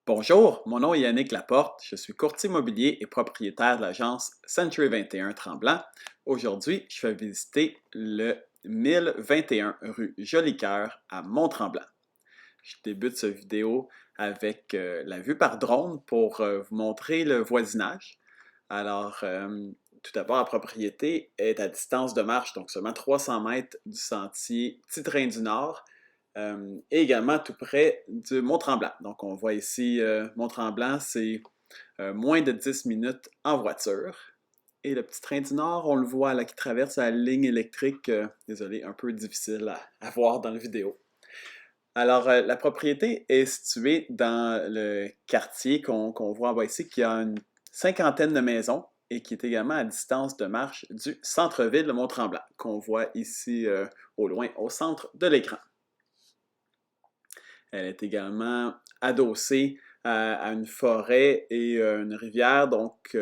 Bonjour, mon nom est Yannick Laporte, je suis courtier immobilier et propriétaire de l'agence Century 21 Tremblant. Aujourd'hui, je vais visiter le 1021 rue Jolicoeur à Mont-Tremblant. Je débute cette vidéo avec la vue par drone pour vous montrer le voisinage. Alors, tout d'abord, la propriété est à distance de marche, donc seulement 300 mètres du sentier Petit Train du Nord, et également tout près du Mont-Tremblant. Donc, on voit ici Mont-Tremblant, c'est moins de 10 minutes en voiture. Et le Petit Train du Nord, on le voit là qui traverse la ligne électrique, désolé, un peu difficile à voir dans la vidéo. Alors, la propriété est située dans le quartier qu'on voit en bas ici, qui a une cinquantaine de maisons et qui est également à distance de marche du centre-ville de Mont-Tremblant, qu'on voit ici au loin, au centre de l'écran. Elle est également adossée à une forêt et une rivière, donc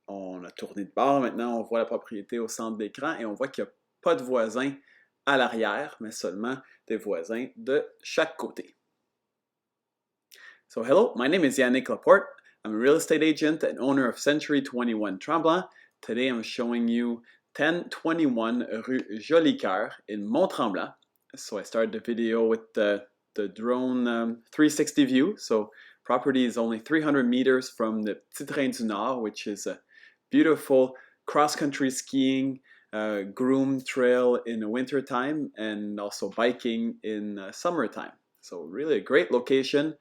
on a tourné de bord. Maintenant, on voit la propriété au centre d'écran et on voit qu'il n'y a pas de voisins à l'arrière, mais seulement des voisins de chaque côté. So hello, my name is Yannick Laporte. I'm a real estate agent and owner of Century 21 Tremblant. Today I'm showing you 1021 rue Jolicoeur in Mont-Tremblant. So I started the video with the drone 360 view. So property is only 300 meters from the Petit Train du Nord, which is a beautiful cross-country skiing groom trail in the winter time and also biking in summertime. So really a great location.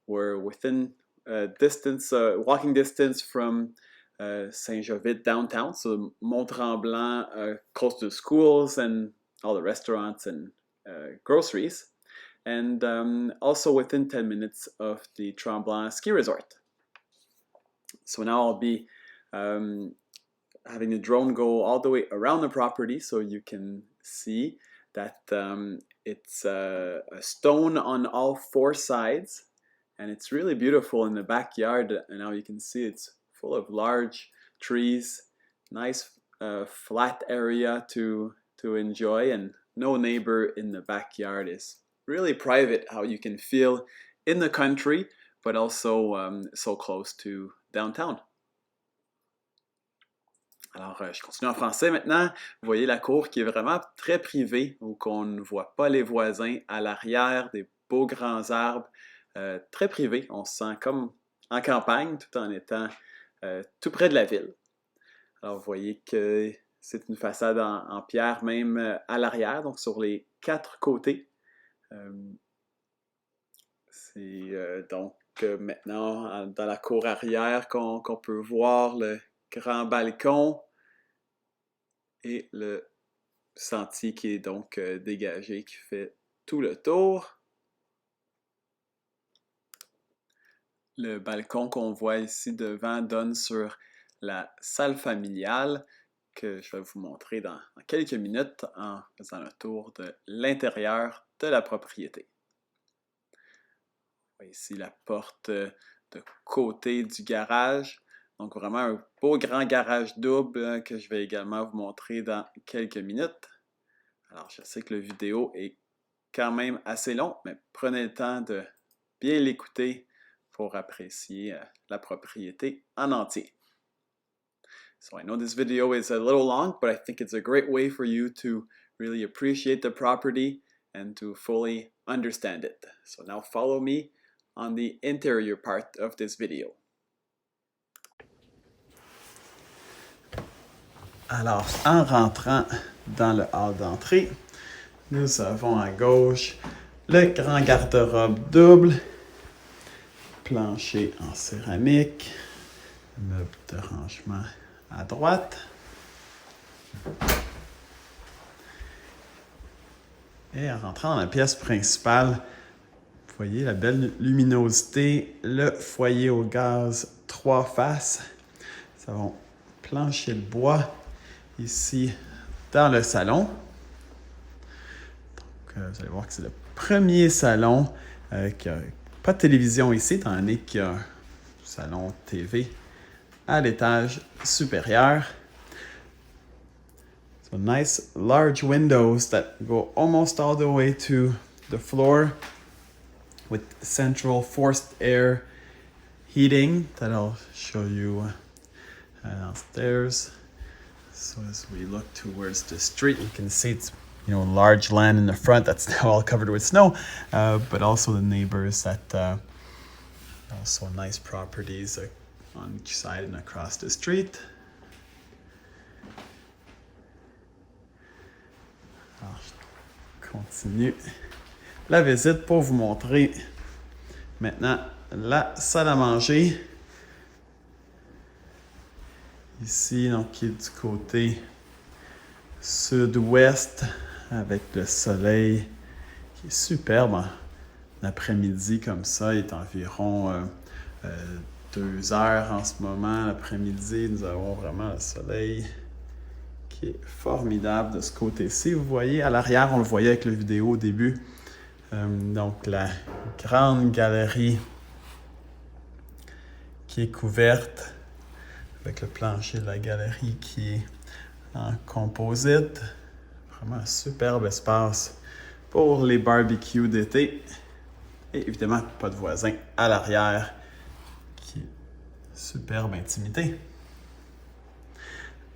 We're within walking distance from Saint-Jovite downtown, so Mont-Tremblant, close to schools and all the restaurants and groceries, and also within 10 minutes of the Tremblant ski resort. So now I'll be having the drone go all the way around the property so you can see that it's a stone on all four sides. And it's really beautiful in the backyard, and now you can see it's full of large trees, nice flat area to enjoy, and no neighbor in the backyard. Is really private how you can feel in the country, but also so close to downtown. Alors, je continue en français maintenant. Vous voyez la cour qui est vraiment très privée, où on ne voit pas les voisins à l'arrière, des beaux grands arbres. Très privé, on se sent comme en campagne tout en étant tout près de la ville. Alors vous voyez que c'est une façade en pierre même à l'arrière, donc sur les quatre côtés. C'est donc maintenant dans la cour arrière qu'on peut voir le grand balcon et le sentier qui est donc dégagé, qui fait tout le tour. Le balcon qu'on voit ici devant donne sur la salle familiale que je vais vous montrer dans quelques minutes en faisant le tour de l'intérieur de la propriété. On voit ici la porte de côté du garage. Donc vraiment un beau grand garage double que je vais également vous montrer dans quelques minutes. Alors je sais que la vidéo est quand même assez long, mais prenez le temps de bien l'écouter pour apprécier la propriété en entier. So I know this video is a little long, but I think it's a great way for you to really appreciate the property and to fully understand it. So now follow me on the interior part of this video. Alors, en rentrant dans le hall d'entrée, nous avons à gauche le grand garde-robe double, plancher en céramique, meuble de rangement à droite. Et en rentrant dans la pièce principale, vous voyez la belle luminosité, le foyer au gaz 3 faces. Nous avons plancher de bois ici dans le salon. Donc, vous allez voir que c'est le premier salon qui a pas de télévision ici, étant donné qu'il y a un salon TV à l'étage supérieur. So nice large windows that go almost all the way to the floor with central forced air heating that I'll show you downstairs. So as we look towards the street, you can see it's large land in the front that's now all covered with snow, but also the neighbors that also nice properties on each side and across the street. Alors, je continue la visite pour vous montrer maintenant la salle à manger. Ici, donc, qui est du côté sud-ouest avec le soleil qui est superbe. L'après-midi comme ça, il est environ 2 heures en ce moment. L'après-midi, nous avons vraiment le soleil qui est formidable de ce côté-ci. Vous voyez, à l'arrière, on le voyait avec la vidéo au début. Donc, la grande galerie qui est couverte avec le plancher de la galerie qui est en composite. Vraiment un superbe espace pour les barbecues d'été. Et évidemment, pas de voisins à l'arrière qui est superbe intimité.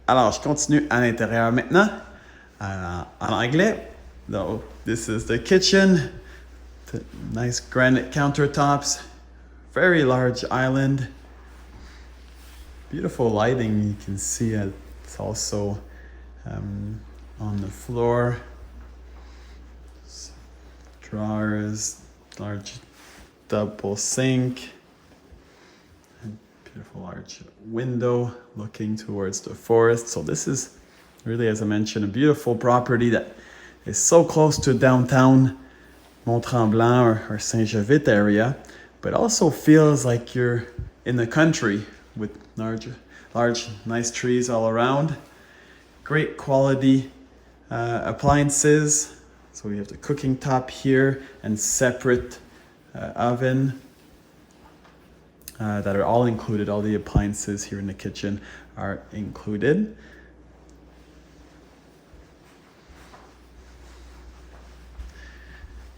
Alors, je continue à l'intérieur maintenant en anglais. So, this is the kitchen. The nice granite countertops. Very large island. Beautiful lighting. You can see it's also on the floor. Drawers, large double sink. Beautiful large window looking towards the forest. So this is really, as I mentioned, a beautiful property that is so close to downtown Mont-Tremblant or Saint-Jovite area, but also feels like you're in the country with large, nice trees all around. Great quality appliances. So we have the cooking top here and separate oven that are all included. All the appliances here in the kitchen are included.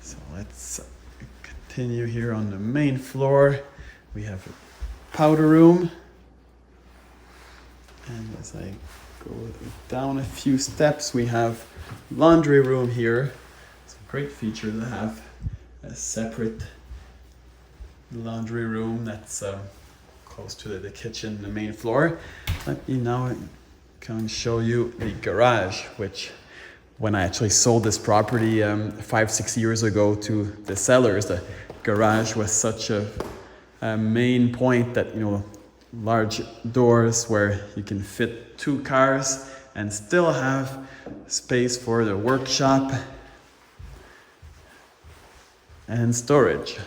So let's continue here on the main floor. We have a powder room. And as I go down a few steps, we have laundry room here. It's a great feature to have a separate laundry room that's close to the kitchen, the main floor. Let me now come show you the garage, which when I actually sold this property 5-6 years ago to the sellers, the garage was such a main point that, large doors where you can fit 2 cars and still have space for the workshop and storage.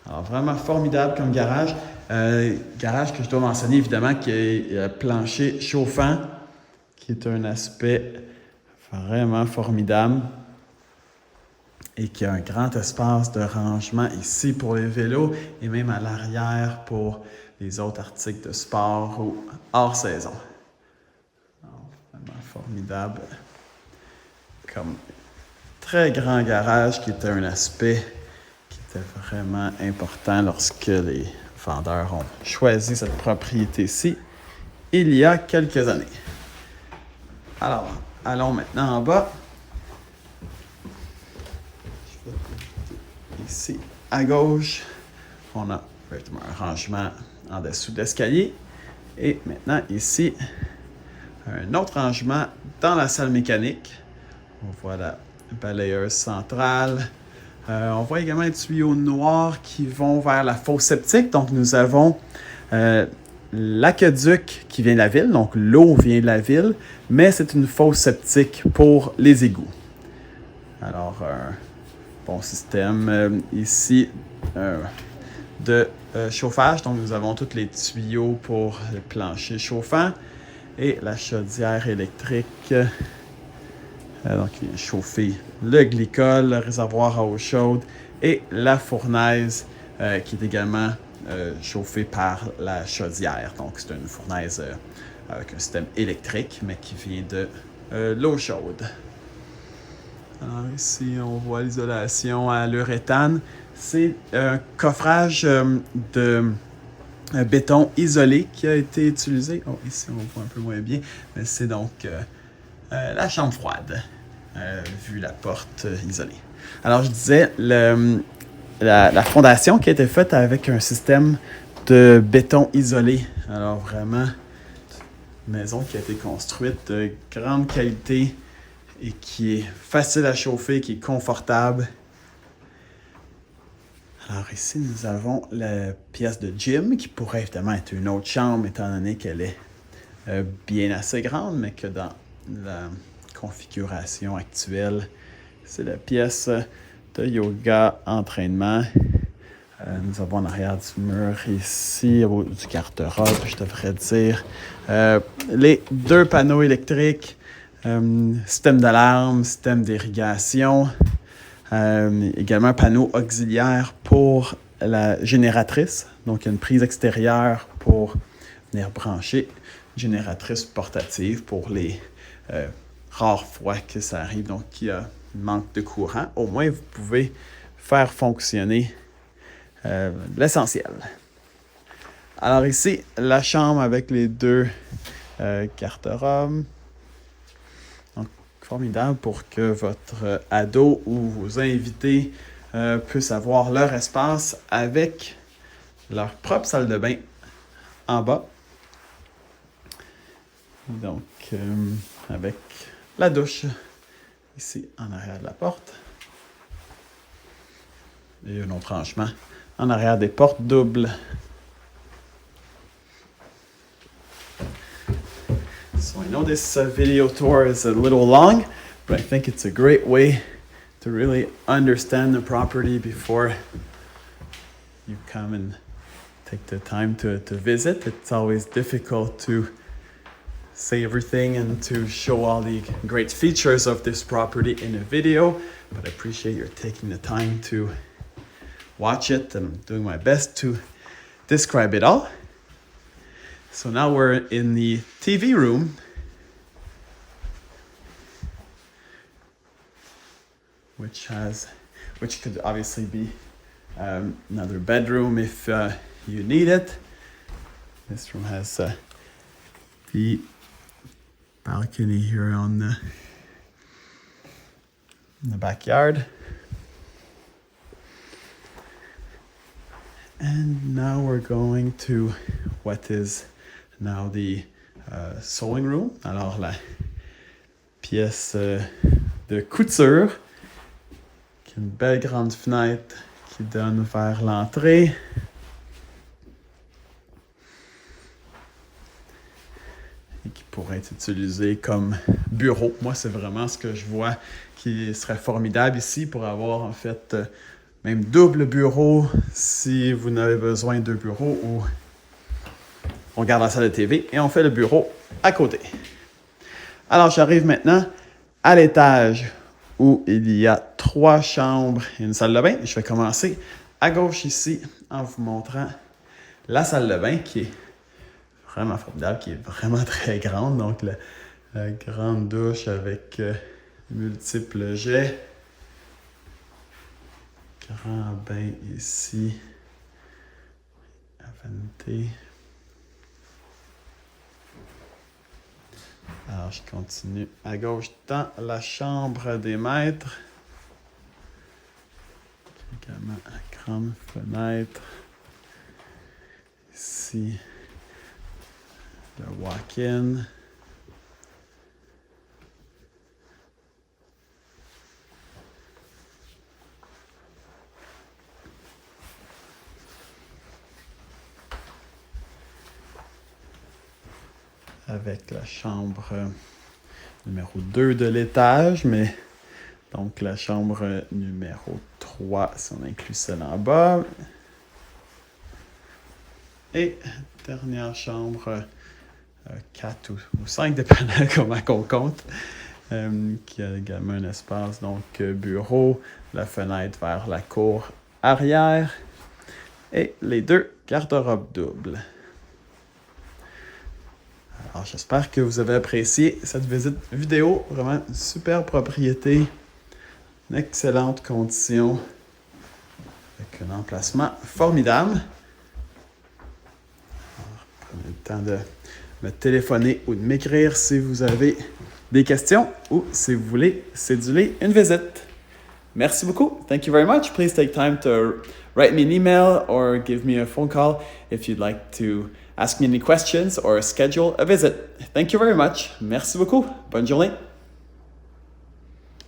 Alors, vraiment formidable comme garage. Garage que je dois mentionner, évidemment, qui est un plancher chauffant, qui est un aspect vraiment formidable et qui a un grand espace de rangement ici pour les vélos et même à l'arrière pour les autres articles de sport ou hors saison. Alors, vraiment formidable. Comme très grand garage qui était un aspect qui était vraiment important lorsque les vendeurs ont choisi cette propriété-ci il y a quelques années. Alors, allons maintenant en bas. Ici, à gauche, on a un rangement en dessous d'escalier. Et maintenant, ici, un autre rangement dans la salle mécanique. On voit la balayeuse centrale. On voit également les tuyaux noirs qui vont vers la fosse septique. Donc, nous avons l'aqueduc qui vient de la ville. Donc, l'eau vient de la ville, mais c'est une fosse septique pour les égouts. Alors, un bon système ici de chauffage. Donc, nous avons tous les tuyaux pour le plancher chauffant et la chaudière électrique. Donc, il vient chauffer le glycol, le réservoir à eau chaude et la fournaise qui est également chauffée par la chaudière. Donc, c'est une fournaise avec un système électrique, mais qui vient de l'eau chaude. Alors ici, on voit l'isolation à l'uréthane. C'est un coffrage de béton isolé qui a été utilisé. Oh, ici on voit un peu moins bien, mais c'est donc la chambre froide, vu la porte isolée. Alors je disais, la fondation qui a été faite avec un système de béton isolé. Alors vraiment, une maison qui a été construite de grande qualité et qui est facile à chauffer, qui est confortable. Alors ici, nous avons la pièce de gym, qui pourrait évidemment être une autre chambre, étant donné qu'elle est bien assez grande, mais que dans la configuration actuelle, c'est la pièce de yoga, entraînement. Nous avons en arrière du mur ici, du garde-robe, je devrais dire. Les 2 panneaux électriques, système d'alarme, système d'irrigation. Également un panneau auxiliaire pour la génératrice. Donc, il y a une prise extérieure pour venir brancher une génératrice portative pour les rares fois que ça arrive. Donc, il y a un manque de courant. Au moins, vous pouvez faire fonctionner l'essentiel. Alors ici, la chambre avec les 2 garde-robes. Donc, formidable pour que votre ado ou vos invités puissent avoir leur espace avec leur propre salle de bain en bas. Donc, avec la douche ici en arrière de la porte. Et un autre branchement en arrière des portes doubles. So I know this video tour is a little long, but I think it's a great way to really understand the property before you come and take the time to visit. It's always difficult to say everything and to show all the great features of this property in a video, but I appreciate your taking the time to watch it, and I'm doing my best to describe it all. So now we're in the TV room, which could obviously be another bedroom if you need it. This room has the balcony here on in the backyard. And now we're going to what is now the sewing room. Alors la pièce de couture, qui a une belle grande fenêtre qui donne vers l'entrée. Et qui pourrait être utilisée comme bureau. Moi, c'est vraiment ce que je vois qui serait formidable ici pour avoir en fait même double bureau si vous n'avez besoin de 2 bureaux, ou on garde la salle de TV et on fait le bureau à côté. Alors, j'arrive maintenant à l'étage où il y a 3 chambres et une salle de bain. Je vais commencer à gauche ici en vous montrant la salle de bain qui est vraiment formidable, qui est vraiment très grande. Donc, la grande douche avec multiples jets. Grand bain ici. À vanité. Alors, je continue à gauche dans la chambre des maîtres. Également la grande fenêtre. Ici, le walk-in. Avec la chambre numéro 2 de l'étage, mais donc la chambre numéro 3, si on inclut celle en bas. Et dernière chambre 4 ou 5, dépendant comment on compte, qui a également un espace, donc bureau, la fenêtre vers la cour arrière et les 2 garde-robes doubles. Alors, j'espère que vous avez apprécié cette visite vidéo. Vraiment une super propriété, une excellente condition, avec un emplacement formidable. temps de me téléphoner ou de m'écrire si vous avez des questions ou si vous voulez céduler une visite. Merci beaucoup. Thank you very much. Please take time to write me an email or give me a phone call if you'd like to ask me any questions or schedule a visit. Thank you very much. Merci beaucoup. Bonne journée.